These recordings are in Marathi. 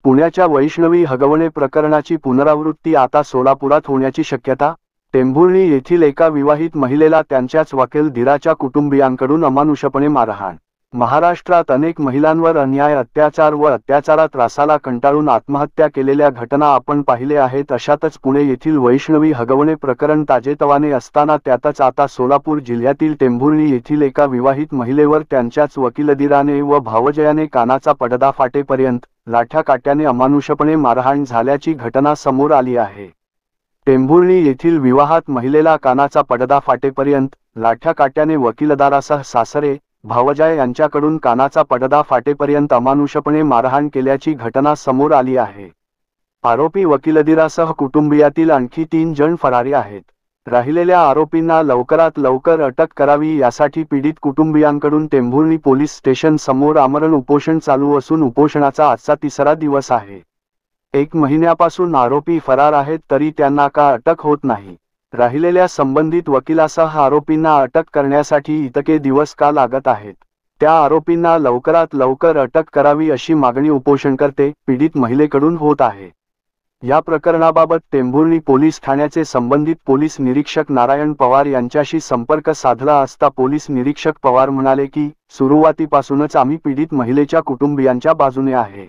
पुण्याच्या वैष्णवी हगवणे प्रकरणाची पुनरावृत्ती आता सोलापुरात होण्याची शक्यता. टेंभुर्णी येथील एका विवाहित महिलेला त्यांच्याच वकील धीराच्या कुटुंबियांकडून अमानुषपणे मारहाण. महाराष्ट्रात अनेक महिलांवर अन्याय, अत्याचार व अत्याचारात त्रासाला कंटाळून आत्महत्या केलेल्या घटना आपण पाहिले आहेत. अशातच पुणे येथील वैष्णवी हगवणे प्रकरण ताजेतवाने असताना त्यातच आता सोलापूर जिल्ह्यातील टेंभुर्णी येथील एका विवाहित महिलेवर त्यांच्याच वकीलधीराने व भावजयाने कानाचा पडदा फाटेपर्यंत लाठ्या काट्याने अमानुषपणे मारहाण झाल्याची घटना समोर आली आहे. टेंभुर्णी येथील विवाहात महिलेला कानाचा पडदा फाटेपर्यंत लाठ्या काट्याने वकीलदारासह सासरे, भावजाय यांच्याकडून कानाचा पडदा फाटेपर्यंत अमानुषपणे मारहाण केल्याची घटना समोर आली आहे. आरोपी वकीलधीरासह कुटुंबियातील आणखी 3 जण फरारी आहेत. राहिलेल्या आरोपींना लवकरात लवकर अटक करावी यासाठी पीडित कुटुंबियांकडून टेंभुर्णी पोलीस स्टेशन समोर आमरण उपोषण चालू असून उपोषणाचा आजचा 3रा दिवस आहे. 1 महिन्यापासून आरोपी फरार आहेत तरी त्यांना का अटक होत नाही? राहिलेल्या संबंधित वकिलासह आरोपींना अटक करण्यासाठी इतके दिवस का लागत आहेत? त्या आरोपींना लवकरात लवकर अटक करावी अशी मागणी उपोषणकर्ते पीडित महिलेकडून होत आहे. या प्रकरणाबाबत टेंभुर्णी पोलीस ठाण्याचे संबंधित पोलीस निरीक्षक नारायण पवार यांच्याशी संपर्क साधला असता पोलीस निरीक्षक पवार म्हणाले की सुरुवातीपासूनच आम्ही पीडित महिलेच्या कुटुंबियांच्या बाजूने आहे.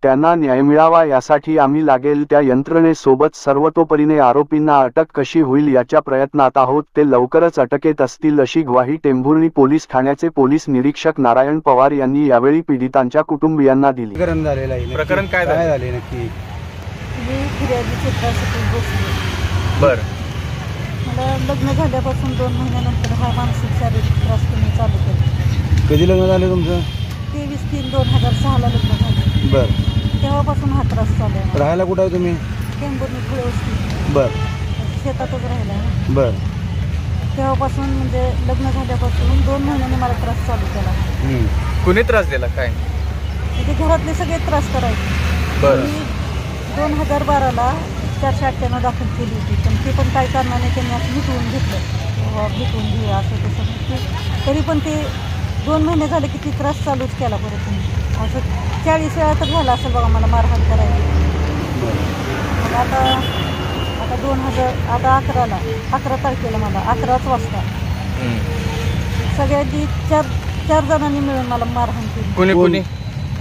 त्यांना न्याय मिळावा यासाठी आम्ही लागेल त्या यंत्रणेसोबत सर्वतोपरीने आरोपींना अटक कशी होईल याच्या प्रयत्नात आहोत. ते लवकरच अटकेत असतील अशी ग्वाही टेंभुर्णी पोलीस ठाण्याचे पोलीस निरीक्षक नारायण पवार यांनी यावेळी पीडितांच्या कुटुंबियांना दिली. प्रकरण काय झाले नक्की? बर, मला लग्न झाल्यापासून 2 महिन्यानंतर हा मानसिक शारीरिक त्रास तुम्ही चालू केला. कधी लग्न झालं तुमचं? 23/3/2006 ला लग्न झालं. बर, तेव्हापासून हा त्रास चालू आहे. राहायला कुठं आहे तुम्ही? टेंभुर्णी पुढे वस्ती. बर, शेतातच राहिला आहे. बर. तेव्हापासून म्हणजे लग्न झाल्यापासून 2 महिन्याने मला त्रास चालू केला. कुणी त्रास दिला काय? ते घरातले सगळे त्रास करायचे. बर. मी 2012ला 498 दाखल केली होती, पण ते पण काय कारणाने त्यांनी असं मिटवून घेतलं. भेटून घे असं तसं. तरी पण ते 2 महिने झाले की ती त्रास चालूच केला परत तुम्ही. असं 40 वेळा तर झाला असेल बघा मला मारहाण करायची. मग आता 11 तारखेला मला 11च वाजता सगळ्यांनी 4 जणांनी मिळून मला मारहाण केली. कोणी कोणी?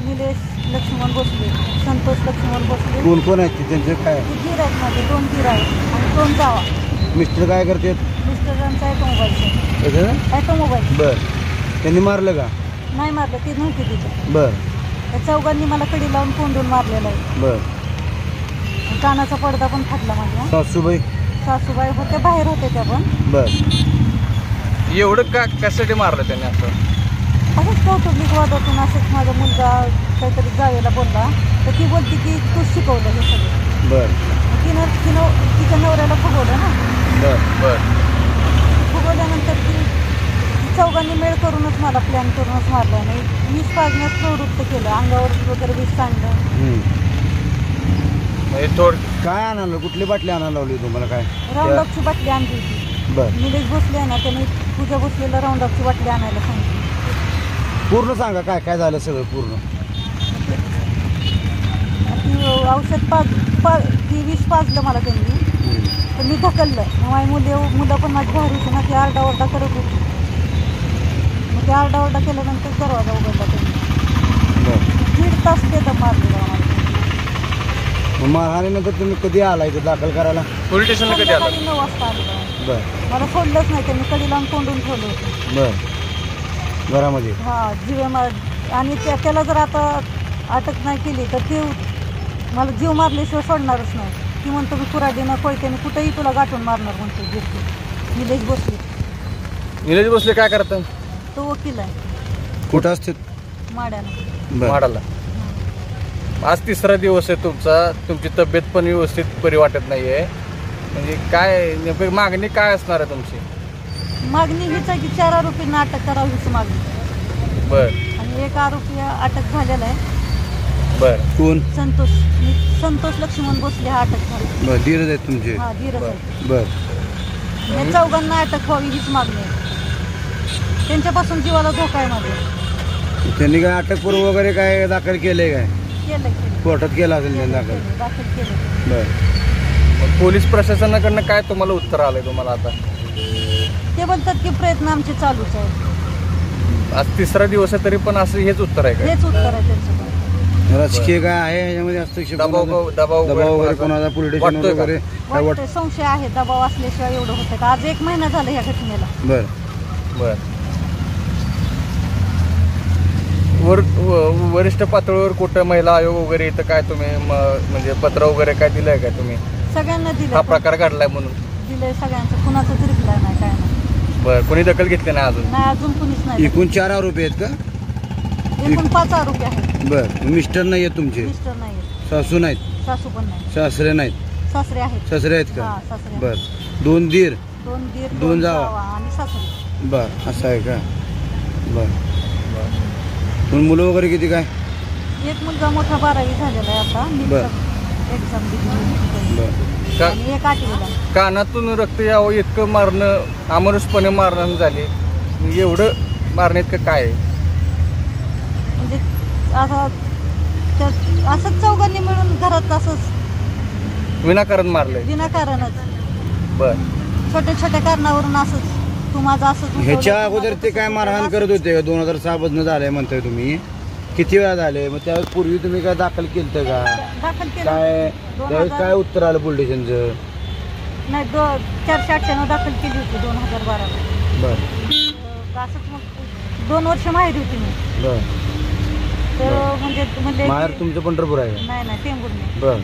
निलेश लक्ष्मण भोसले, संतोष लक्ष्मण भोसले. कोण कोण आहेत त्यांचे काय? धीर आहेत माझे, 2 धीर आहेत आणि 2 जावा. मिस्टर काय करतात? मिस्टरांचा ऑटोमोबाईल. बर, त्यांनी मारलं का? नाही मारलं, ते नव्हते तिथं. बर. त्या चौघांनी मला कडी लावून कोंडून मारलेला आहे. बर. कानाचा पडदा पण फाटला माझा. सासूबाई होत्या, बाहेर होत्या त्या पण. बर. एवढं का कशासाठी मारलं त्यांनी? असंच कौटुंबिक वादातून असंच माझा मुलगा काहीतरी जावेला बोलला तर ती बोलती की तू शिकवलं हे सगळं. बर. तिच्या नवऱ्याला फुगवलं ना. बर बर. फुगवल्यानंतर ती चौघांनी मेळ करूनच मला प्लॅन करूनच मारला. नाही विष पाजण्यास प्रवृत्त केलं, अंगावर वगैरे विष सांडलं. काय आणायला? कुठली बाटली आणायला लावली तुम्हाला? काय? राऊंडअपची बाटली आणली होती. बर. निलेश भोसले ना, त्यांनी पूजा भोसलेला राऊंडअपची बाटली आणायला सांगितली. पूर्ण सांगा काय काय झालं सगळं पूर्ण. औषध ती विष पाजलं मला त्यांनी, तर मी ढकललं. माझी मुलं पण माझी बाहेर होती ना, ती आरडाओरडा करत होती. मग ते आरडाओरडा केल्यानंतर दरवाजा उघडला त्यांनी. 1.5 तास ते मारलेलं आम्हाला. मारहाणीनंतर तुम्ही कधी आला इथं दाखल करायला? पोलीस स्टेशनला कधी आला? 9 वाजता आलं. बर. मला सोडलंच नाही, त्यांनी कडी लावून कोंडून ठेवलं होतं. बर. घरामध्ये? हां, जीवे मार. आणि त्याला जर आता अटक नाही केली तर ते मला जीव मारल्याशिवाय सोडणारच नाही. ती म्हणतो मी कुऱ्हाडीनं कोयत्याने कुठेही तुला गाठून मारणार म्हणतो. निलेश भोसले. निलेश भोसले काय करतात? तो वकील आहे. कुठं असते? माड्याला. माडाला. आज 3रा दिवस आहे तुमचा. तुमची तब्येत पण व्यवस्थित बरी वाटत नाहीये. म्हणजे काय नेमकी मागणी काय असणार आहे तुमची? मागणी हीच आहे की 4 आरोपींना अटक करावी हीच मागणी. बर. आणि 1 आरोपी अटक झालेला आहे. बर. कोण? संतोष लक्ष्मण भोसले हा अटक झाला. बर. धीरज आहेत तुमचे? हा, धीरज आहे. बर. या चौघांना अटक व्हावी हीच मागणी आहे. त्यांच्यापासून जीवाला धोका आहे माझा. त्यांनी काय अटकपूर्व वगैरे काय दाखल केलंय काय? केलं कोर्टात केला असेल त्यांनी दाखल. दाखल केलं. बर मग पोलीस प्रशासनाकडनं काय तुम्हाला उत्तर आलंय तुम्हाला आता? ते म्हणतात की प्रयत्न आमचे चालूच आहे. आज तिसरा दिवस आहे तरी पण असं हेच उत्तर आहे का? हेच उत्तर आहे त्यांचं पण. राजकीय काय आहे याच्यामध्ये हस्तक्षेप दबाव दबाव वगैरे कोणाचा? कोणाचा पोलीस स्टेशन वाटतोय का? वगैरे काय वाटतंय, संशय आहे. दबाव असल्याशिवाय एवढं होतं का? आज 1 महिना झाला ह्या घटनेला. बर बर वरिष्ठ पातळीवर कुठं महिला आयोग वगैरे इथं काय तुम्ही म्हणजे पत्र वगैरे काय दिलंय का तुम्ही? सगळ्यांना हा दिलं, प्रकार घडलाय म्हणून? दिलंय सगळ्यांचं. कुणाचंच रिप्लाय नाही, काय नाही. बर कोणी दखल घेतली नाही अजून? नाही, अजून कुणीच नाही. एकूण 4 आरोपी आहेत का? एकूण 5 आरोपी आहेत. बर मिस्टर नाही आहेत तुमचे? मिस्टर नाही, सासू नाहीत? सासू पण नाही. सासरे नाहीत? सासरे आहेत. सासरे आहेत का? हा, सासरे आहेत. बर 2 दीर? 2 दीर, 2 जावा. आणि सासरे. बर असं आहे का? बर मुलं वगैरे किती काय? एक मुलगा मोठा 12वी झालेला आहे आता. बरं. एक्झाम दिली बर आणि एक 8वीला. कानातून रक्त यावं इतकं मारणं, अमानुषपणे मारणं झाले, एवढं मारण्यात का काय आहे? म्हणजे असंच चौघांनी मिळून घरात असंच विनाकारण मारलंय? विनाकारणच बर छोट्या छोट्या कारणावरून असंच तू माझं असंच उठवलं, ह्याच्या तू अगोदर माझं ते तसंच काय मारहाण उठवलं, करत होते का? 2006 पासून झालंय म्हणताय तुम्ही. किती वेळा झाले? मग त्यावेळेस पूर्वी तुम्ही काय दाखल केलं का? दाखल केलं. काय 2000 त्यावेळेस काय उत्तर आलं पोलीस स्टेशनचं? नाही 498 दाखल केली होती 2012ला. बर असंच मग 2 वर्ष माहेरी होती मी. बर तर म्हणजे माहेर तुमचं पंढरपूर आहे का? नाही टेंभूर नाही. बर